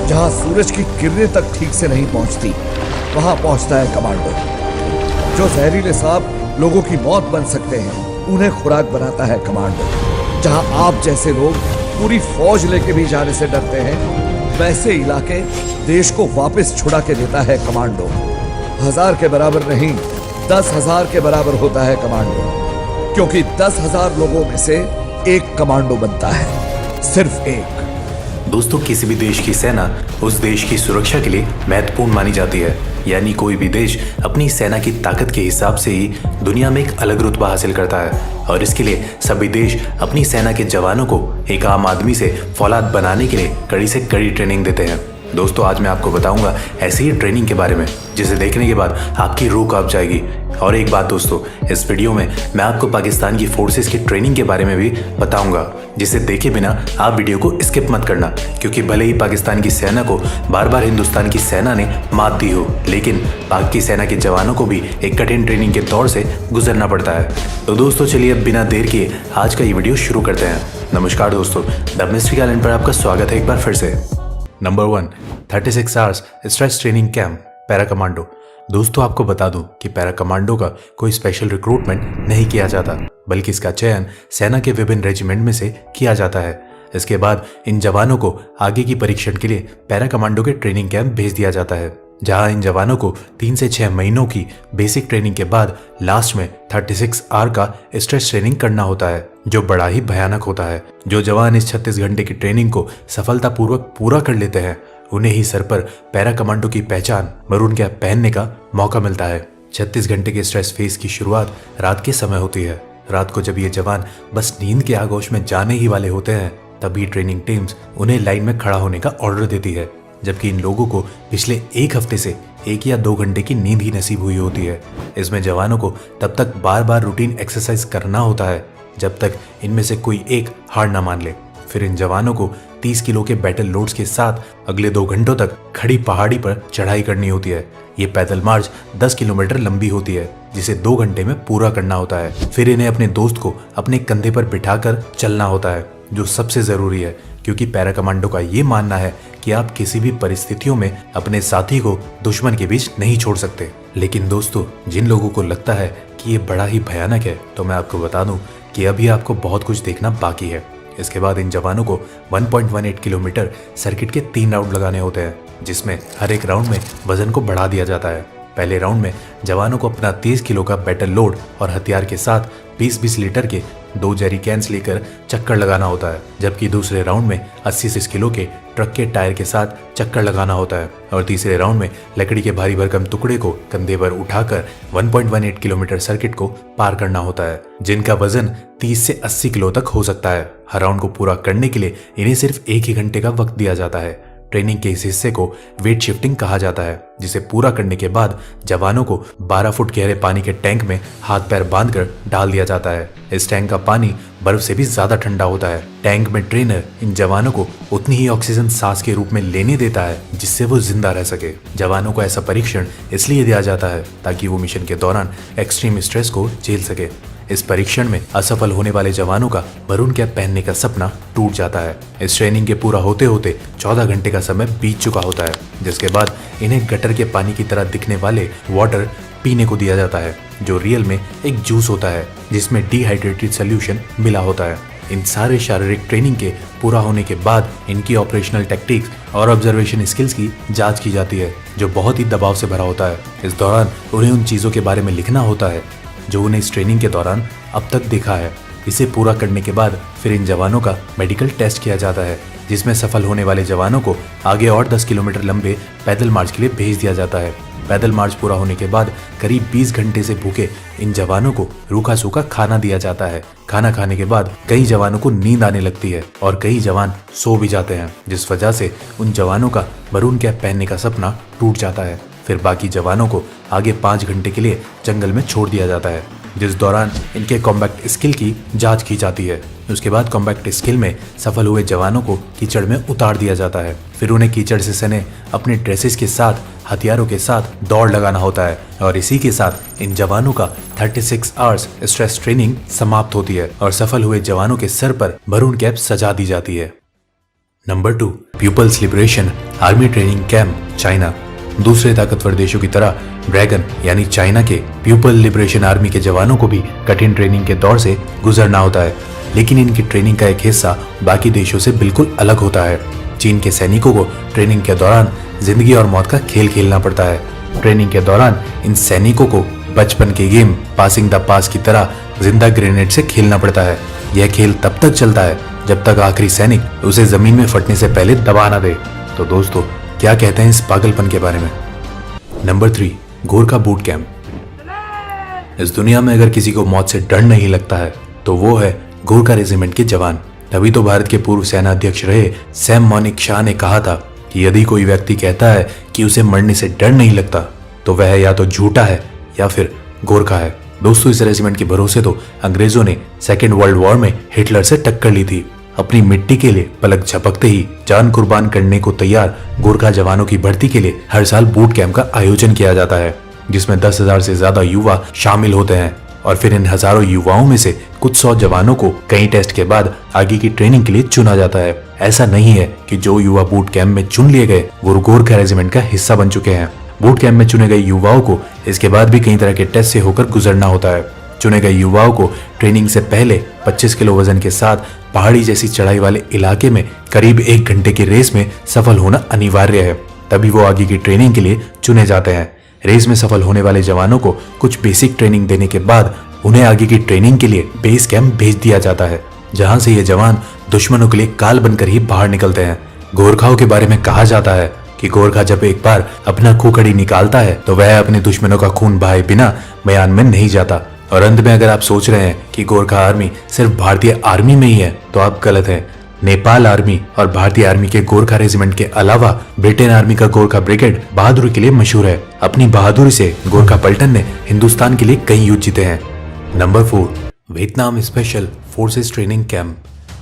जहां सूरज की किरणें तक ठीक से नहीं पहुंचती, वहां पहुंचता है कमांडो। जो जहरीले सांप लोगों की मौत बन सकते हैं, उन्हें खुराक बनाता है कमांडो। जहां आप जैसे लोग पूरी फौज लेके भी जाने से डरते हैं, वैसे इलाके देश को वापस छुड़ा के देता है कमांडो। 1000 के बराबर नहीं, 10,000 के बराबर होता है कमांडो, क्योंकि 10,000 लोगों में से एक कमांडो बनता है, सिर्फ एक। दोस्तों, किसी भी देश की सेना उस देश की सुरक्षा के लिए महत्वपूर्ण मानी जाती है। यानी कोई भी देश अपनी सेना की ताकत के हिसाब से ही दुनिया में एक अलग रुतबा हासिल करता है, और इसके लिए सभी देश अपनी सेना के जवानों को एक आम आदमी से फौलाद बनाने के लिए कड़ी से कड़ी ट्रेनिंग देते हैं। दोस्तों, आज मैं आपको बताऊंगा ऐसी ही ट्रेनिंग के बारे में, जिसे देखने के बाद आपकी रूह कांप जाएगी। और एक बात दोस्तों, इस वीडियो में मैं आपको पाकिस्तान की फोर्सेस की ट्रेनिंग के बारे में भी बताऊंगा, जिसे देखे बिना आप वीडियो को स्किप मत करना, क्योंकि भले ही पाकिस्तान की सेना को बार बार हिंदुस्तान की सेना ने मात दी हो, लेकिन पाक की सेना के जवानों को भी एक कठिन ट्रेनिंग के दौर से गुजरना पड़ता है। तो दोस्तों चलिए अब बिना देर किए आज का ये वीडियो शुरू करते हैं। नमस्कार दोस्तों, द मिस्ट्री आइलैंड पर आपका स्वागत है एक बार फिर से। Number 1, 36 hours stress training camp, para commando. दोस्तों, आपको बता दूं कि पैरा कमांडो का कोई स्पेशल रिक्रूटमेंट नहीं किया जाता, बल्कि इसका चयन सेना के विभिन्न रेजिमेंट में से किया जाता है। इसके बाद इन जवानों को आगे की परीक्षण के लिए पैरा कमांडो के ट्रेनिंग कैंप भेज दिया जाता है, जहां इन जवानों को 3 से 6 महीनों की बेसिक ट्रेनिंग के बाद लास्ट में 36 आवर का स्ट्रेस ट्रेनिंग करना होता है, जो बड़ा ही भयानक होता है। जो जवान इस 36 घंटे की ट्रेनिंग को सफलतापूर्वक पूरा कर लेते हैं, उन्हें ही सर पर पैरा कमांडो की पहचान मरून कैप पहनने का मौका मिलता है। 36 घंटे के स्ट्रेस फेज की शुरुआत रात के समय होती है। रात को जब ये जवान बस नींद के आगोश में जाने ही वाले होते हैं, तभी ट्रेनिंग टीम्स उन्हें लाइन में खड़ा होने का ऑर्डर देती है, जबकि इन लोगों को पिछले एक हफ्ते से 1 या 2 घंटे की नींद ही नसीब हुई होती है। इसमें जवानों को तब तक बार बार रूटीन एक्सरसाइज करना होता है जब तक इनमें से कोई एक हार ना मान ले। फिर इन जवानों को 30 किलो के बैटल लोड्स के साथ अगले 2 घंटों तक खड़ी पहाड़ी पर चढ़ाई करनी होती है। ये पैदल मार्च 10 किलोमीटर लंबी होती है, जिसे 2 घंटे में पूरा करना होता है। फिर इन्हें अपने दोस्त को अपने कंधे पर बिठाकर चलना होता है, जो सबसे जरूरी है, क्योंकि पैरा कमांडो का ये मानना है कि आप किसी भी परिस्थितियों में अपने साथी को दुश्मन के बीच नहीं छोड़ सकते। लेकिन दोस्तों, जिन लोगों को लगता है कि ये बड़ा ही भयानक है, तो मैं आपको बता दूं कि अभी आपको बहुत कुछ देखना बाकी है। इसके बाद इन जवानों को 1.18 किलोमीटर सर्किट के 3 राउंड लगाने होते हैं, जिसमें हर एक राउंड में वजन को बढ़ा दिया जाता है। पहले राउंड में जवानों को अपना 30 किलो का बैटल लोड और हथियार के साथ 20-20 लीटर के 2 जेरी कैंस लेकर चक्कर लगाना होता है, जबकि दूसरे राउंड में 80 किलो के ट्रक के टायर के साथ चक्कर लगाना होता है, और तीसरे राउंड में लकड़ी के भारी भरकम टुकड़े को कंधे पर उठाकर 1.18 किलोमीटर सर्किट को पार करना होता है, जिनका वजन 30 से 80 किलो तक हो सकता है। हर राउंड को पूरा करने के लिए इन्हें सिर्फ 1 ही घंटे का वक्त दिया जाता है। ट्रेनिंग के इस हिस्से को वेट शिफ्टिंग कहा जाता है, जिसे पूरा करने के बाद जवानों को 12 फुट गहरे पानी के टैंक में हाथ पैर बांधकर डाल दिया जाता है। इस टैंक का पानी बर्फ से भी ज्यादा ठंडा होता है। टैंक में ट्रेनर इन जवानों को उतनी ही ऑक्सीजन सांस के रूप में लेने देता है, जिससे वो जिंदा रह सके। जवानों को ऐसा परीक्षण इसलिए दिया जाता है ताकि वो मिशन के दौरान एक्सट्रीम स्ट्रेस को झेल सके। इस परीक्षण में असफल होने वाले जवानों का मरून कैप पहनने का सपना टूट जाता है। इस ट्रेनिंग के पूरा होते होते 14 घंटे का समय बीत चुका होता है, जिसके बाद इन्हें गटर के पानी की तरह दिखने वाले वाटर पीने को दिया जाता है, जो रियल में एक जूस होता है जिसमें डिहाइड्रेटेड सोल्यूशन मिला होता है। इन सारे शारीरिक ट्रेनिंग के पूरा होने के बाद इनकी ऑपरेशनल टेक्टिक्स और ऑब्जर्वेशन स्किल्स की जांच की जाती है, जो बहुत ही दबाव से भरा होता है। इस दौरान उन्हें उन चीज़ों के बारे में लिखना होता है जो उन्हें इस ट्रेनिंग के दौरान अब तक देखा है। इसे पूरा करने के बाद फिर इन जवानों का मेडिकल टेस्ट किया जाता है, जिसमें सफल होने वाले जवानों को आगे और 10 किलोमीटर लंबे पैदल मार्च के लिए भेज दिया जाता है। पैदल मार्च पूरा होने के बाद करीब 20 घंटे से भूखे इन जवानों को रूखा सूखा खाना दिया जाता है। खाना खाने के बाद कई जवानों को नींद आने लगती है और कई जवान सो भी जाते हैं, जिस वजह से उन जवानों का मरून कैप पहनने का सपना टूट जाता है। फिर बाकी जवानों को आगे 5 घंटे के लिए जंगल में छोड़ दिया जाता है, जिस दौरान इनके कॉम्बैक्ट स्किल की जांच की जाती है। उसके बाद कॉम्बैक्ट स्किल में सफल हुए जवानों को कीचड़ में उतार दिया जाता है। फिर उन्हें कीचड़ से सने अपने ड्रेसेस के साथ हथियारों के साथ दौड़ लगाना होता है, और इसी के साथ इन जवानों का 36 आवर्स स्ट्रेस ट्रेनिंग समाप्त होती है और सफल हुए जवानों के सर पर मरून कैप सजा दी जाती है। Number 2, People's Liberation Army training camp, China. दूसरे ताकतवर देशों की तरह ड्रैगन यानी चाइना के पीपल लिबरेशन आर्मी के जवानों को भी कठिन ट्रेनिंग के दौर से गुजरना होता है, लेकिन इनकी ट्रेनिंग का एक हिस्सा बाकी देशों से बिल्कुल अलग होता है। चीन के सैनिकों को ट्रेनिंग के दौरान जिंदगी और मौत का खेल खेलना पड़ता है। ट्रेनिंग के दौरान इन सैनिकों को बचपन के गेम पासिंग द पास की तरह जिंदा ग्रेनेड से खेलना पड़ता है। यह खेल तब तक चलता है जब तक आखिरी सैनिक उसे जमीन में फटने से पहले दबा ना दे। तो दोस्तों, क्या कहते हैं इस पागलपन के बारे में? Number 3, Gorkha boot camp. इस दुनिया में अगर किसी को मौत से डर नहीं लगता है तो वो है गोरखा रेजिमेंट के जवान। तभी तो भारत के पूर्व सेना अध्यक्ष रहे सैम मॉनिक शाह ने कहा था कि यदि कोई व्यक्ति कहता है कि उसे मरने से डर नहीं लगता तो वह या तो झूठा है या फिर गोरखा है। दोस्तों, इस रेजिमेंट के भरोसे तो अंग्रेजों ने सेकेंड वर्ल्ड वॉर में हिटलर से टक्कर ली थी। अपनी मिट्टी के लिए पलक झपकते ही जान कुर्बान करने को तैयार गोरखा जवानों की भर्ती के लिए हर साल बूट कैंप का आयोजन किया जाता है, जिसमें 10,000 से ज्यादा युवा शामिल होते हैं। और फिर इन हजारों युवाओं में से कुछ 100 जवानों को कई टेस्ट के बाद आगे की ट्रेनिंग के लिए चुना जाता है। ऐसा नहीं है कि जो युवा बूट कैंप में चुन लिए गए वो गोरखा रेजिमेंट का हिस्सा बन चुके हैं। बूट कैंप में चुने गए युवाओं को इसके बाद भी कई तरह के टेस्ट से होकर गुजरना होता है। चुने गए युवाओं को ट्रेनिंग से पहले 25 किलो वजन के साथ पहाड़ी जैसी चढ़ाई वाले इलाके में करीब 1 घंटे की रेस में सफल होना अनिवार्य है, तभी वो आगे की ट्रेनिंग के लिए चुने जाते हैं। रेस में सफल होने वाले जवानों को कुछ बेसिक ट्रेनिंग देने के बाद उन्हें आगे की ट्रेनिंग के लिए बेस कैंप भेज दिया जाता है, जहां से ये जवान दुश्मनों के लिए काल बनकर ही बाहर निकलते हैं। गोरखाओं के बारे में कहा जाता है कि गोरखा जब एक बार अपना खूखड़ी निकालता है तो वह अपने दुश्मनों का खून बहाए बिना मैदान में नहीं जाता। और अंत में अगर आप सोच रहे हैं कि गोरखा आर्मी सिर्फ भारतीय आर्मी में ही है तो आप गलत हैं। नेपाल आर्मी और भारतीय आर्मी के गोरखा रेजिमेंट के अलावा ब्रिटेन आर्मी का गोरखा ब्रिगेड बहादुरी के लिए मशहूर है। अपनी बहादुरी से गोरखा पलटन ने हिंदुस्तान के लिए कई युद्ध जीते हैं। Number 4, Vietnam special forces training camp.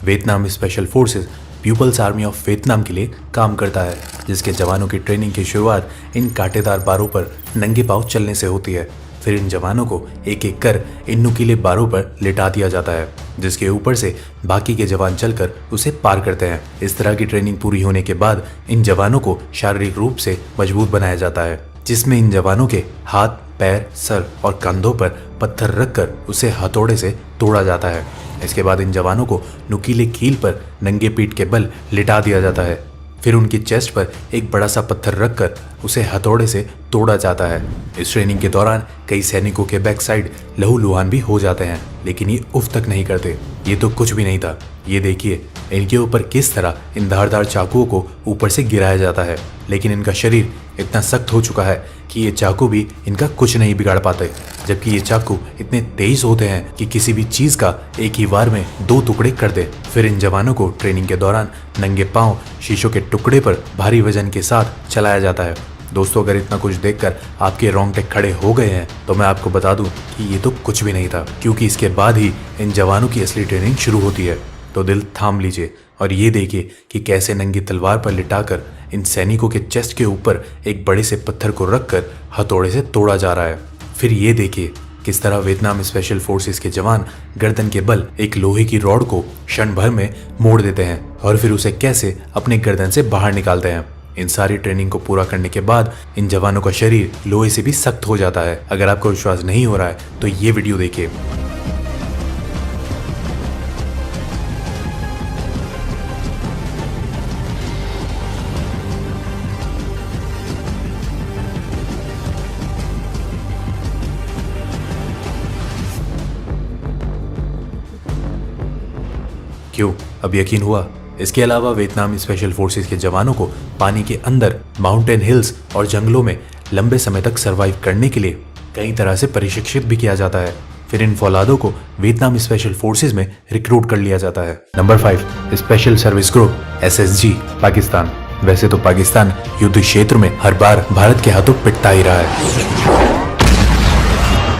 Vietnam special forces People's Army of Vietnam के लिए काम करता है, जिसके जवानों की ट्रेनिंग की शुरुआत इन कांटेदार बारों पर नंगे पांव चलने से होती है। फिर इन जवानों को एक एक कर इन नुकीले बारों पर लिटा दिया जाता है, जिसके ऊपर से बाकी के जवान चलकर उसे पार करते हैं। इस तरह की ट्रेनिंग पूरी होने के बाद इन जवानों को शारीरिक रूप से मजबूत बनाया जाता है, जिसमें इन जवानों के हाथ, पैर, सर और कंधों पर पत्थर रखकर उसे हथौड़े से तोड़ा जाता है। इसके बाद इन जवानों को नुकीले कील पर नंगे पीठ के बल लिटा दिया जाता है। फिर उनकी चेस्ट पर एक बड़ा सा पत्थर रखकर उसे हथौड़े से तोड़ा जाता है। इस ट्रेनिंग के दौरान कई सैनिकों के बैक साइड लहूलुहान भी हो जाते हैं, लेकिन ये उफ तक नहीं करते। ये तो कुछ भी नहीं था, ये देखिए इनके ऊपर किस तरह इन धारदार चाकुओं को ऊपर से गिराया जाता है, लेकिन इनका शरीर इतना सख्त हो चुका है कि ये चाकू भी इनका कुछ नहीं बिगाड़ पाते। जबकि ये चाकू इतने तेज होते हैं कि किसी भी चीज का एक ही वार में 2 टुकड़े कर दे। फिर इन जवानों को ट्रेनिंग के दौरान नंगे पांव शीशों के टुकड़े पर भारी वजन के साथ चलाया जाता है। दोस्तों, अगर इतना कुछ देखकर आपके रोंगटे खड़े हो गए हैं तो मैं आपको बता दूं कि ये तो कुछ भी नहीं था, क्योंकि इसके बाद ही इन जवानों की असली ट्रेनिंग शुरू होती है। तो दिल थाम लीजिए और ये देखिए कि कैसे नंगी तलवार पर लिटाकर इन सैनिकों के चेस्ट के ऊपर एक बड़े से पत्थर को रखकर हथौड़े से तोड़ा जा रहा है। फिर ये देखिए किस तरह वियतनाम स्पेशल फोर्सेस के जवान गर्दन के बल एक लोहे की रॉड को क्षण भर में मोड़ देते हैं और फिर उसे कैसे अपने गर्दन से बाहर निकालते हैं। इन सारी ट्रेनिंग को पूरा करने के बाद इन जवानों का शरीर लोहे से भी सख्त हो जाता है। अगर आपको विश्वास नहीं हो रहा है तो ये वीडियो देखिए। क्यों, अब यकीन हुआ? इसके अलावा वियतनाम स्पेशल फोर्सेस के जवानों को पानी के अंदर, माउंटेन हिल्स और जंगलों में लंबे समय तक सरवाइव करने के लिए कई तरह से प्रशिक्षित भी किया जाता है। फिर इन फौलादों को वियतनाम स्पेशल फोर्सेस में रिक्रूट कर लिया जाता है। Number 5, special service group SSG, Pakistan. वैसे तो पाकिस्तान युद्ध क्षेत्र में हर बार भारत के हाथों पिटता ही रहा है,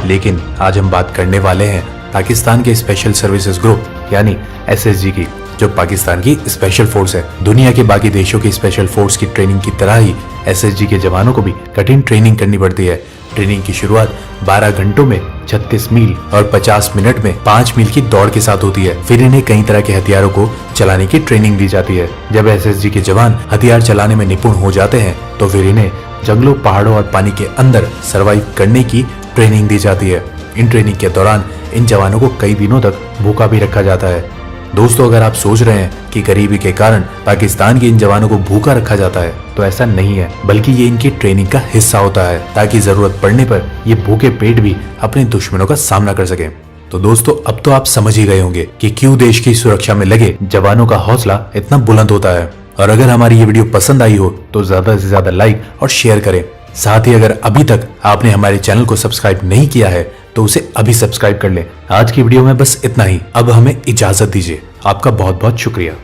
लेकिन आज हम बात करने वाले हैं पाकिस्तान के स्पेशल सर्विसेज ग्रुप यानी SSG की, जो पाकिस्तान की स्पेशल फोर्स है। दुनिया के बाकी देशों की स्पेशल फोर्स की ट्रेनिंग की तरह ही SSG के जवानों को भी कठिन ट्रेनिंग करनी पड़ती है। ट्रेनिंग की शुरुआत 12 घंटों में 36 मील और 50 मिनट में 5 मील की दौड़ के साथ होती है। फिर इन्हें कई तरह के हथियारों को चलाने की ट्रेनिंग दी जाती है। जब एसएसजी के जवान हथियार चलाने में निपुण हो जाते हैं तो फिर इन्हें जंगलों, पहाड़ों और पानी के अंदर सरवाइव करने की ट्रेनिंग दी जाती है। इन ट्रेनिंग के दौरान इन जवानों को कई दिनों तक भूखा भी रखा जाता है। दोस्तों, अगर आप सोच रहे हैं कि गरीबी के कारण पाकिस्तान के इन जवानों को भूखा रखा जाता है, तो ऐसा नहीं है, बल्कि ये इनकी ट्रेनिंग का हिस्सा होता है ताकि जरूरत पड़ने पर ये भूखे पेट भी अपने दुश्मनों का सामना कर सके। तो दोस्तों, अब तो आप समझ ही गए होंगे कि क्यों देश की सुरक्षा में लगे जवानों का हौसला इतना बुलंद होता है। और अगर हमारी ये वीडियो पसंद आई हो तो ज्यादा से ज्यादा लाइक और शेयर करें। साथ ही अगर अभी तक आपने हमारे चैनल को सब्सक्राइब नहीं किया है तो उसे अभी सब्सक्राइब कर लें। आज की वीडियो में बस इतना ही। अब हमें इजाजत दीजिए। आपका बहुत बहुत शुक्रिया।